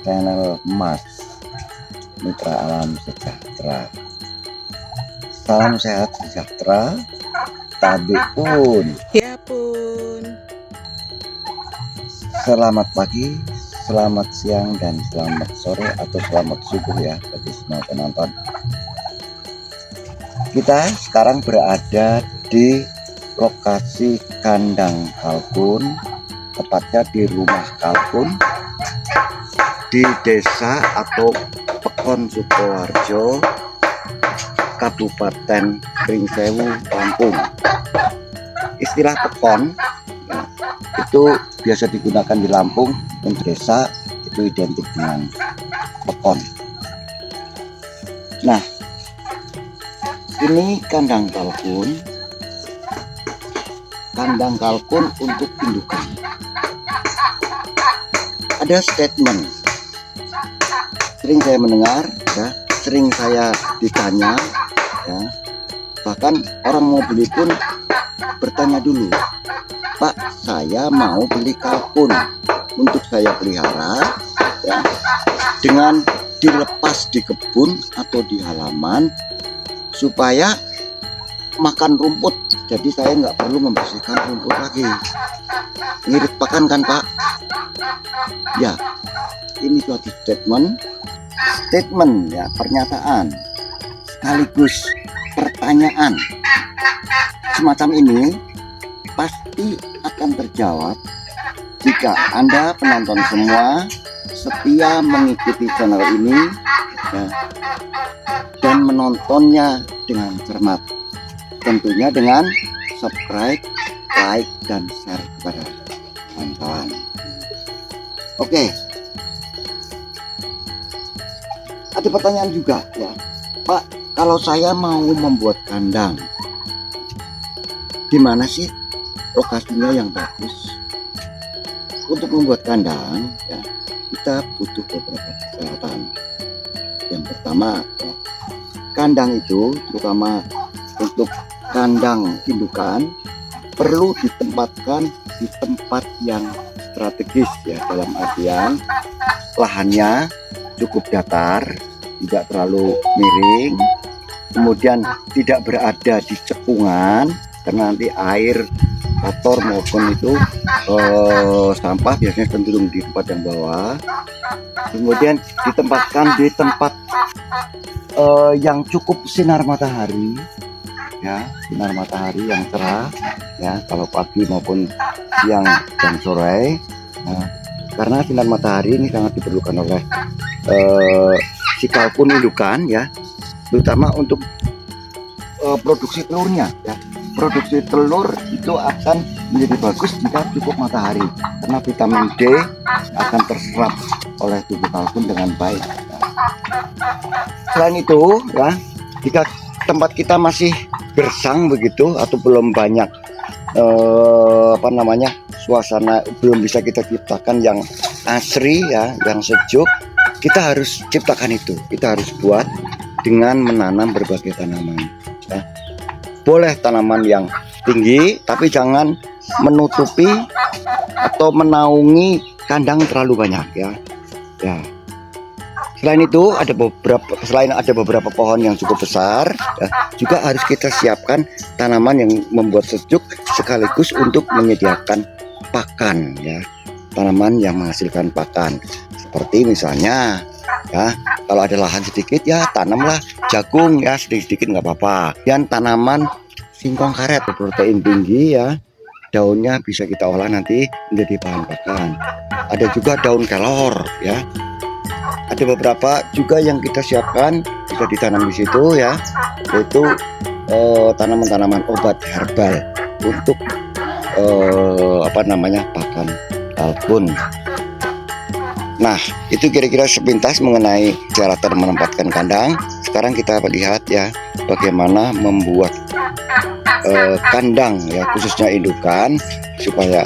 channel Mas Mitra Alam Sejahtera. Salam sehat sejahtera, Tabe pun. Ya pun. Selamat pagi, selamat siang, dan selamat sore atau selamat subuh ya bagi semua penonton. Kita sekarang berada di lokasi kandang kalkun, tepatnya di rumah kalkun di desa atau Pekon Sukoharjo, Kabupaten Pringsewu, Lampung. Istilah pekon ya, itu biasa digunakan di Lampung untuk desa, itu identik dengan pekon. Nah, ini kandang kalkun untuk indukan. Ada statement, sering saya mendengar ya, sering saya ditanya ya, bahkan orang mau beli pun bertanya dulu, Pak, saya mau beli kalkun untuk saya pelihara ya, dengan dilepas di kebun atau di halaman supaya makan rumput, jadi saya nggak perlu membersihkan rumput lagi. Ngirit pakan kan Pak? Ya, ini suatu statement ya, pernyataan sekaligus pertanyaan semacam ini pasti akan terjawab jika Anda penonton semua setia mengikuti channel ini ya, dan menontonnya dengan cermat, tentunya dengan subscribe, like, dan share kepada kawan-kawan. Oke, ada pertanyaan juga ya, Pak, kalau saya mau membuat kandang, di mana sih lokasinya yang bagus? Untuk membuat kandang ya, kita butuh beberapa persyaratan. Yang pertama ya, kandang itu terutama untuk kandang indukan perlu ditempatkan di tempat yang strategis ya, dalam artian lahannya cukup datar, tidak terlalu miring, kemudian tidak berada di cekungan karena nanti air kotor maupun itu sampah biasanya cenderung di tempat yang bawah. Kemudian ditempatkan di tempat yang cukup sinar matahari ya, sinar matahari yang cerah ya, kalau pagi maupun siang dan sore. Nah, karena sinar matahari ini sangat diperlukan oleh si kalkun indukan ya, terutama untuk produksi telurnya ya. Produksi telur itu akan menjadi bagus jika cukup matahari, karena vitamin D akan terserap oleh tubuh kalkun dengan baik. Selain itu ya, jika tempat kita masih gersang begitu atau belum banyak suasana, belum bisa kita ciptakan yang asri ya, yang sejuk, kita harus ciptakan itu. Kita harus buat dengan menanam berbagai tanaman ya. Boleh tanaman yang tinggi, tapi jangan menutupi atau menaungi kandang terlalu banyak ya. Ya. Selain itu selain ada beberapa pohon yang cukup besar ya, juga harus kita siapkan tanaman yang membuat sejuk sekaligus untuk menyediakan pakan ya. Tanaman yang menghasilkan pakan. Seperti misalnya ya, kalau ada lahan sedikit ya tanamlah jagung ya, sedikit-sedikit nggak apa-apa. Dan tanaman singkong karet berprotein tinggi ya, daunnya bisa kita olah nanti menjadi bahan pakan. Ada juga daun kelor ya. Ada beberapa juga yang kita siapkan bisa ditanam di situ ya, yaitu tanaman-tanaman obat herbal untuk pakan kalkun. Nah, itu kira-kira sepintas mengenai cara menempatkan kandang. Sekarang kita lihat ya, bagaimana membuat kandang ya, khususnya indukan, supaya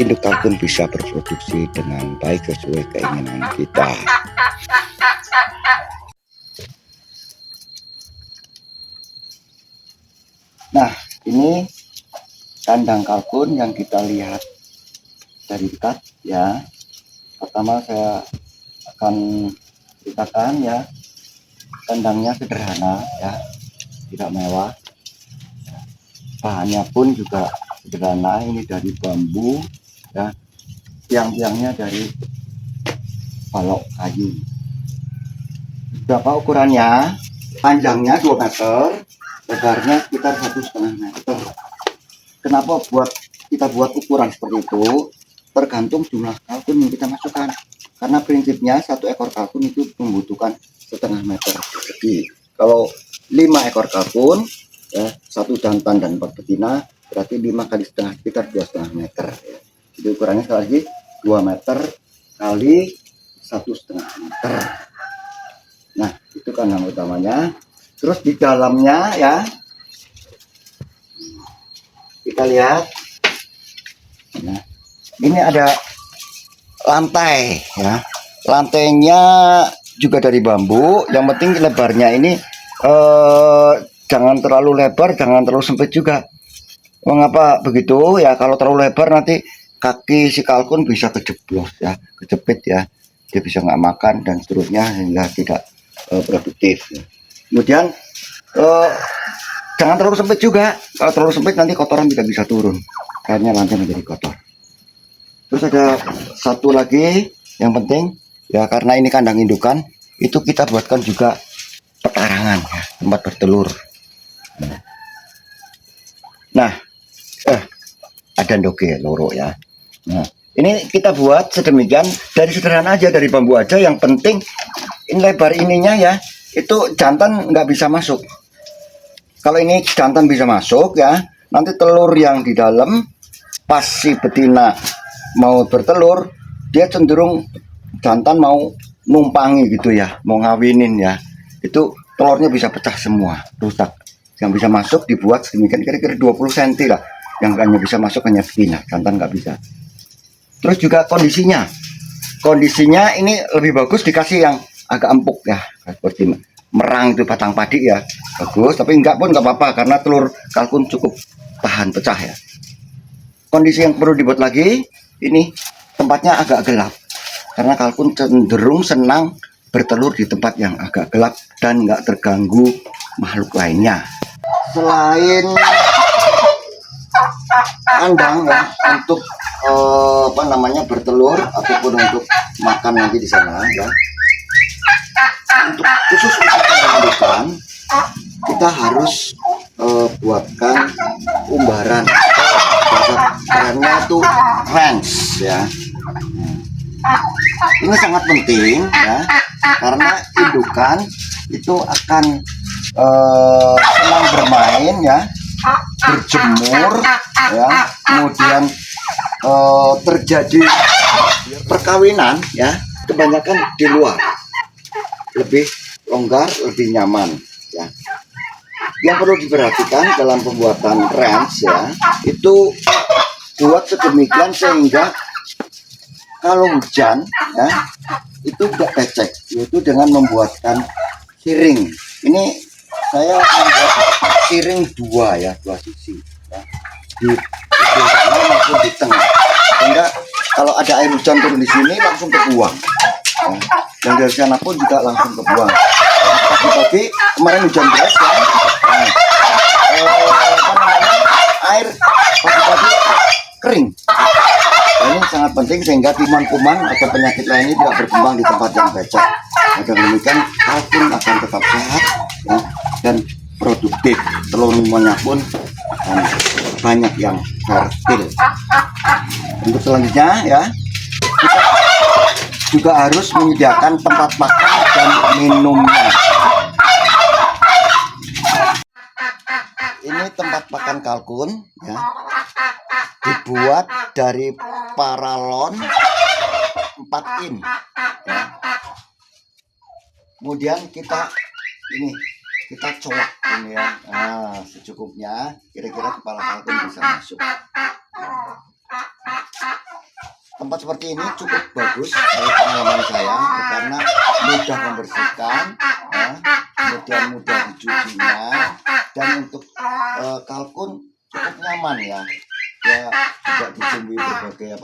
induk kalkun bisa berproduksi dengan baik sesuai keinginan kita. Nah, ini kandang kalkun yang kita lihat dari dekat ya. Pertama saya akan ceritakan ya, kandangnya sederhana ya, tidak mewah. Bahannya pun juga sederhana, ini dari bambu ya, tiang-tiangnya dari balok kayu. Berapa ukurannya? Panjangnya 2 meter, lebarnya sekitar 1,5 meter. Kenapa kita buat ukuran seperti itu? Tergantung jumlah kalkun yang kita masukkan. Karena prinsipnya 1 ekor kalkun itu membutuhkan 1,5 meter persegi. Kalau 5 ekor kalkun, ya, 1 jantan dan 4 betina, berarti 5 kali setengah, sekitar 2,5 meter. Ya. Jadi ukurannya sekali lagi 2 meter kali 1,5 meter. Nah, itu kandang utamanya. Terus di dalamnya ya, kita lihat. Nah, ini ada lantai ya. Lantainya juga dari bambu. Yang penting lebarnya ini jangan terlalu lebar, jangan terlalu sempit juga. Mengapa begitu? Ya kalau terlalu lebar nanti kaki si kalkun bisa kejeblos ya, kejepit ya. Dia bisa nggak makan dan seterusnya sehingga tidak produktif. Kemudian jangan terlalu sempit juga. Kalau terlalu sempit nanti kotoran tidak bisa turun. Akhirnya lantai menjadi kotor. Terus ada satu lagi yang penting ya, karena ini kandang indukan, itu kita buatkan juga pekarangan ya, tempat bertelur. Nah, ada ndoge loro ya. Nah, ini kita buat sedemikian dari sederhana aja, dari bambu aja. Yang penting ini lebar ininya ya, itu jantan nggak bisa masuk. Kalau ini jantan bisa masuk ya, nanti telur yang di dalam pas si betina mau bertelur, dia cenderung jantan mau numpangi gitu ya, mau ngawinin ya, itu telurnya bisa pecah semua, rusak. Yang bisa masuk dibuat sedemikian kira-kira 20 cm lah, yang hanya bisa masuk hanya betina, jantan nggak bisa. Terus juga kondisinya ini lebih bagus dikasih yang agak empuk ya, seperti merang itu batang padi ya, bagus. Tapi enggak pun nggak apa-apa karena telur kalkun cukup tahan pecah ya. Kondisi yang perlu dibuat lagi, ini tempatnya agak gelap karena kalkun cenderung senang bertelur di tempat yang agak gelap dan nggak terganggu makhluk lainnya. Selain kandang ya untuk bertelur ataupun untuk makan nanti di sana ya, untuk khusus untuk kandang kita harus buatkan umbaran, kerennya itu range ya. Ini sangat penting ya, karena indukan itu akan senang bermain ya, berjemur ya, kemudian terjadi perkawinan ya, kebanyakan di luar, lebih longgar, lebih nyaman ya. Yang perlu diperhatikan dalam pembuatan range ya, itu buat sedemikian sehingga kalau hujan ya, itu tidak becek, yaitu dengan membuatkan siring. Ini saya membuat siring dua sisi ya, di sana maupun di tengah, sehingga kalau ada air hujan turun di sini langsung kebuang ya. Dan dari sana pun juga langsung kebuang. Pagi-pagi kemarin hujan deras ya, air pagi-pagi kering. Nah, ini sangat penting sehingga kuman-kuman atau penyakit lainnya tidak berkembang di tempat yang becek. Dengan demikian kalkun akan tetap sehat ya, dan produktif. Telur-telurnya pun akan banyak yang fertil. Untuk selanjutnya ya, kita juga harus menyediakan tempat makan dan minumnya. Ini tempat makan kalkun ya, dibuat dari paralon 4 in ya. Kemudian kita colok ini ya, nah secukupnya, kira-kira kepala kalkun bisa masuk. Tempat seperti ini cukup bagus dari pengalaman saya, karena mudah membersihkan ya, kemudian mudah dicucinya, dan untuk kalkun cukup nyaman ya. Ya tidak ditumbuhi berbagai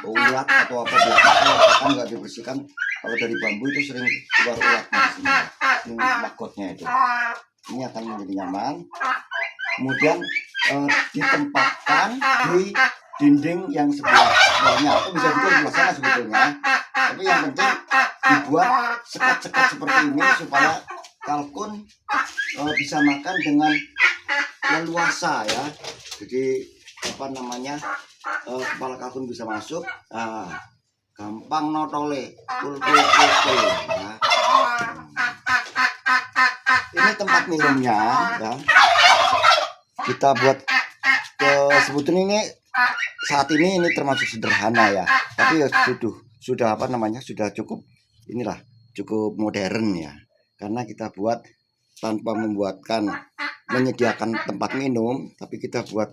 ulat atau apa, biasanya kan nggak dibersihkan Kalau dari bambu itu sering keluar ulatnya di sini, ini magotnya itu. Ini akan menjadi nyaman. Kemudian ditempatkan di dinding yang sebelah bawahnya, atau bisa juga sebelah sana sebetulnya. Tapi yang penting dibuat sekat-sekat seperti ini supaya kalkun bisa makan dengan leluasa ya. Jadi apa namanya, kepala kalkun bisa masuk. Gampang notole, kul ya. Ini tempat minumnya ya. Kita buat sebetulnya ini saat ini termasuk sederhana ya, tapi ya sudah apa namanya, sudah cukup inilah, cukup modern ya, karena kita buat tanpa menyediakan tempat minum, tapi kita buat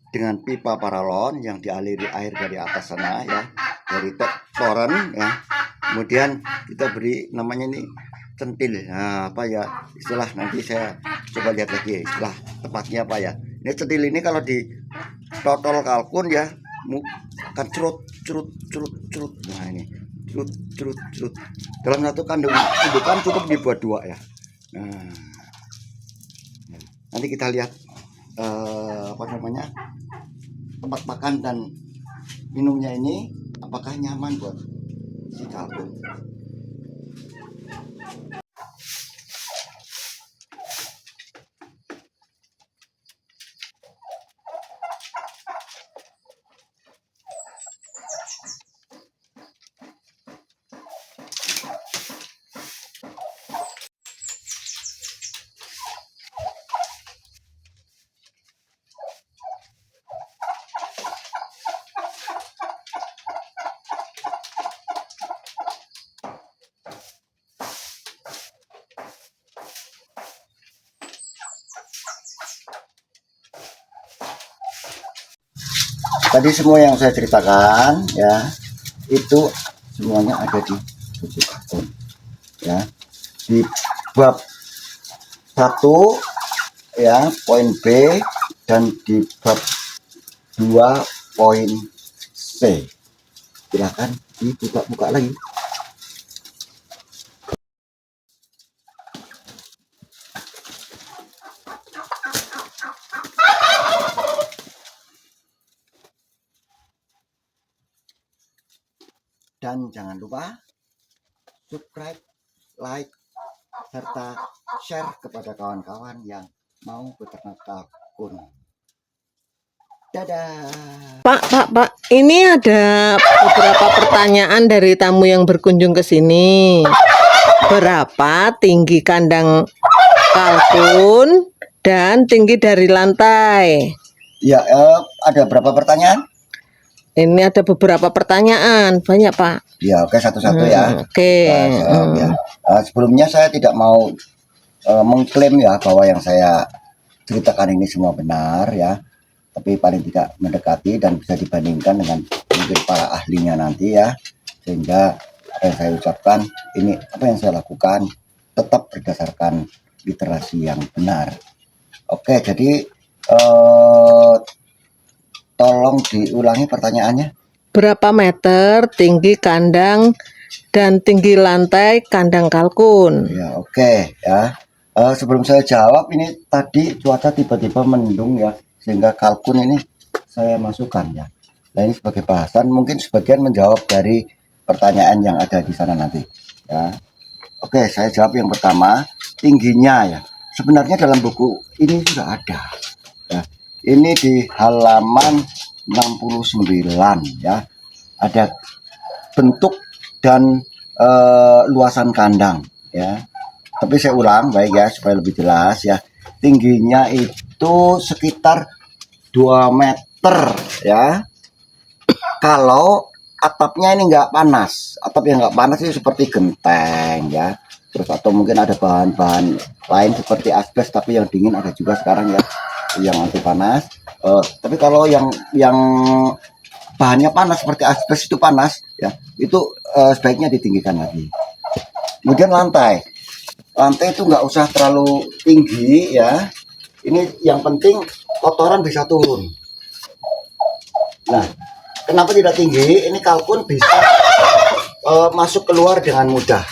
dengan pipa paralon yang dialiri air dari atas sana ya, dari toren ya. Kemudian kita beri namanya ini centil. Nah, apa ya istilah, nanti saya coba lihat lagi istilah tepatnya apa ya. Ini centil ini kalau di totol kalkun ya akan curut. Nah ini curut. Dalam satu kandukan cukup dibuat 2 ya. Nah, nanti kita lihat apa namanya, tempat makan dan minumnya ini apakah nyaman buat si kalkun. Tadi semua yang saya ceritakan ya, itu semuanya ada di buku kalkun ya. Di bab 1 ya, poin B, dan di bab 2 poin C. Silakan dibuka lagi. Dan jangan lupa subscribe, like, serta share kepada kawan-kawan yang mau beternak kalkun. Dadah. Pak, ini ada beberapa pertanyaan dari tamu yang berkunjung ke sini. Berapa tinggi kandang kalkun dan tinggi dari lantai? Ya, ada berapa pertanyaan? Ini ada beberapa pertanyaan, banyak Pak. Ya, oke, satu-satu ya. Oke. Ya. Sebelumnya saya tidak mau mengklaim ya bahwa yang saya ceritakan ini semua benar ya, tapi paling tidak mendekati dan bisa dibandingkan dengan mungkin para ahlinya nanti ya, sehingga apa yang saya ucapkan ini, apa yang saya lakukan tetap berdasarkan literasi yang benar. Oke, jadi tolong diulangi pertanyaannya. Berapa meter tinggi kandang dan tinggi lantai kandang kalkun? Ya, oke ya. Sebelum saya jawab, ini tadi cuaca tiba-tiba mendung ya, sehingga kalkun ini saya masukkan ya. Nah, ini sebagai bahasan, mungkin sebagian menjawab dari pertanyaan yang ada di sana nanti ya. Oke, saya jawab yang pertama, tingginya ya. Sebenarnya dalam buku ini sudah ada ya. Ini di halaman 69 ya. Ada bentuk dan luasan kandang ya. Tapi saya ulang baik ya, supaya lebih jelas ya. Tingginya itu sekitar 2 meter ya. Kalau atapnya ini nggak panas, atap yang nggak panas itu seperti genteng ya. Terus atau mungkin ada bahan-bahan lain seperti asbes, tapi yang dingin ada juga sekarang ya, yang anti panas. Tapi kalau yang bahannya panas seperti asbes itu panas ya, itu sebaiknya ditinggikan lagi. Kemudian lantai itu nggak usah terlalu tinggi ya. Ini yang penting kotoran bisa turun. Nah, kenapa tidak tinggi? Ini kalkun bisa masuk keluar dengan mudah.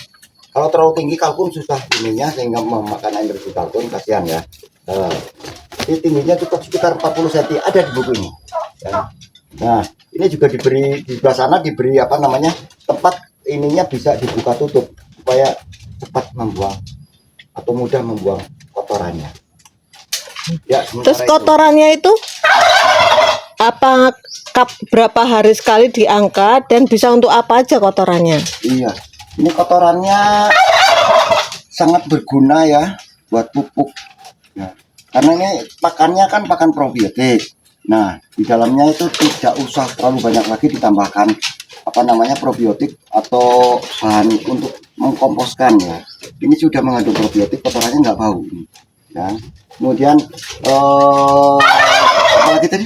Kalau terlalu tinggi kalkun susah ininya sehingga memakan energi kalkun, kasihan ya. Ini tingginya cukup sekitar 40 cm, ada di buku ini. Ya. Nah, ini juga diberi di sebelah sana diberi apa namanya tempat ininya bisa dibuka tutup supaya cepat membuang atau mudah membuang kotorannya. Ya, Terus kotorannya itu apa berapa hari sekali diangkat dan bisa untuk apa aja kotorannya? Iya, ini kotorannya sangat berguna ya buat pupuk. Nah, karena ini pakannya kan pakan probiotik. Nah, di dalamnya itu tidak usah terlalu banyak lagi ditambahkan apa namanya probiotik atau bahan untuk mengkomposkan ya. Ini sudah mengandung probiotik, kotorannya nggak bau. Ya. Kemudian apa lagi tadi?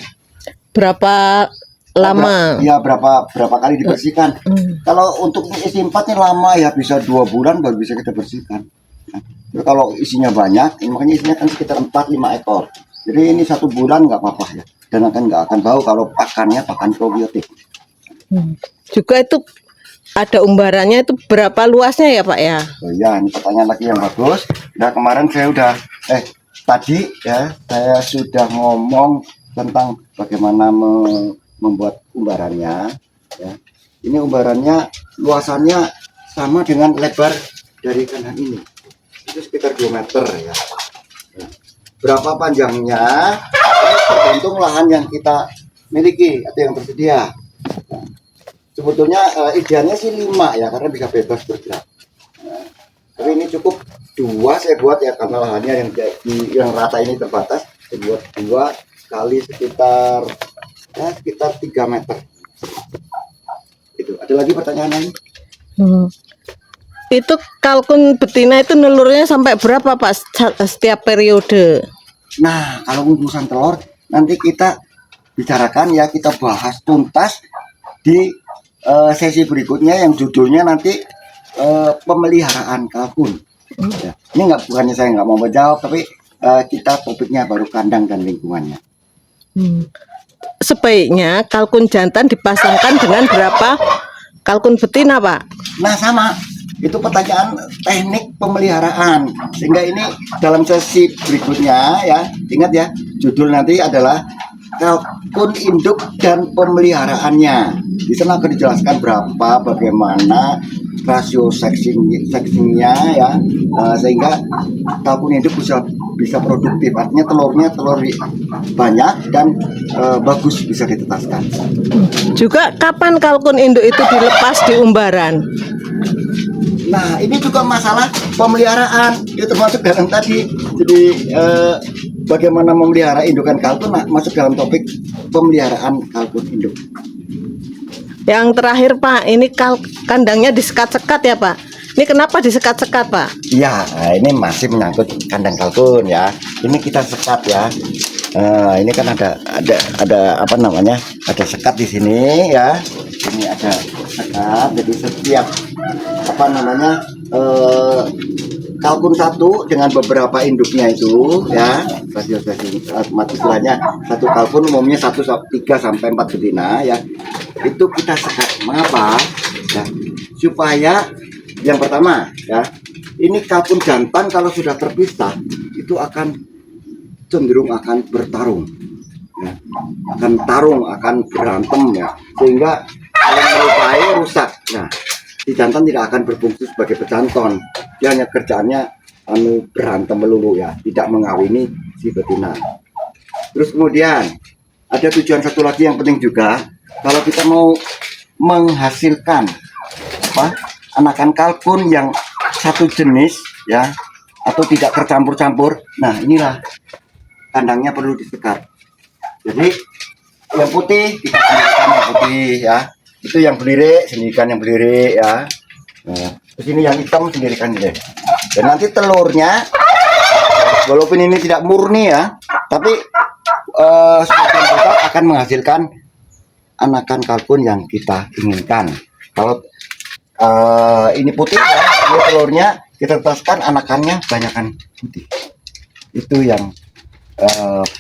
Berapa lama? Ya berapa kali dibersihkan. Kalau untuk isi 4 ini lama ya, bisa 2 bulan baru bisa kita bersihkan. Nah, kalau isinya banyak, ini makanya isinya kan sekitar 4-5 ekor. Jadi ini 1 bulan nggak apa-apa ya, dan nggak akan bau kalau pakannya pakan probiotik. Juga itu ada umbarannya itu berapa luasnya ya Pak ya? Oh ya, ini pertanyaan lagi yang bagus. Nah kemarin saya udah tadi ya saya sudah ngomong tentang bagaimana membuat umbarannya. Ya. Ini umbarannya luasannya sama dengan lebar dari kandang ini. Itu sekitar 2 meter ya. Nah, berapa panjangnya tergantung lahan yang kita miliki atau yang tersedia. Nah, sebetulnya idealnya sih 5 ya, karena bisa bebas bergerak. Nah, tapi ini cukup 2 saya buat ya, karena lahannya yang rata ini terbatas. Saya buat 2 kali sekitar 3 meter. Itu ada lagi pertanyaan lain? Itu kalkun betina itu nelurnya sampai berapa Pak setiap periode? Nah, kalau urusan telur nanti kita bicarakan ya, kita bahas tuntas di sesi berikutnya yang judulnya nanti pemeliharaan kalkun. Ya, ini bukannya saya nggak mau menjawab, tapi kita topiknya baru kandang dan lingkungannya. Sebaiknya kalkun jantan dipasangkan dengan berapa kalkun betina Pak? Nah sama, itu pertanyaan teknik pemeliharaan, sehingga ini dalam sesi berikutnya ya, ingat ya, judul nanti adalah kalkun induk dan pemeliharaannya. Di sana akan dijelaskan bagaimana rasio seksinya ya, sehingga kalkun induk bisa produktif, artinya telur banyak dan bagus bisa ditetaskan. Juga kapan kalkun induk itu dilepas di umbaran? Nah ini juga masalah pemeliharaan, itu termasuk dalam tadi. Jadi bagaimana memelihara indukan kalkun masuk dalam topik pemeliharaan kalkun induk. Yang terakhir Pak, ini kandangnya disekat-sekat ya Pak? Ini kenapa disekat-sekat Pak? Ya, ini masih menyangkut kandang kalkun ya. Ini kita sekat ya. Ini kan ada apa namanya? Ada sekat di sini ya. Ini ada sekat. Jadi setiap apa namanya kalkun satu dengan beberapa induknya itu ya. Istilahnya satu kalkun umumnya 3 sampai 4 betina ya. Itu kita sekat. Mengapa? Ya, supaya yang pertama ya, ini kalkun jantan kalau sudah terpisah itu cenderung akan bertarung ya, akan berantem ya, sehingga kalau melukai rusak. Nah, si jantan tidak akan berfungsi sebagai pejantan, dia hanya kerjaannya berantem melulu ya, tidak mengawini si betina. Terus kemudian ada tujuan satu lagi yang penting juga, kalau kita mau menghasilkan anakan kalkun yang satu jenis ya, atau tidak tercampur-campur. Nah inilah kandangnya perlu disekat. Jadi yang putih kita sendirikan yang putih ya, itu yang belirik sendirikan yang belirik ya. Nah, terus ini yang hitam sendirikan deh. Dan nanti telurnya walaupun ini tidak murni ya, tapi sebagian besar akan menghasilkan anakan kalkun yang kita inginkan. Kalau ini putih ya, ini telurnya kita tetaskan, anakannya banyakkan putih. Itu yang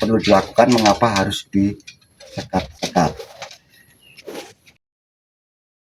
perlu dilakukan, mengapa harus disekat-sekat.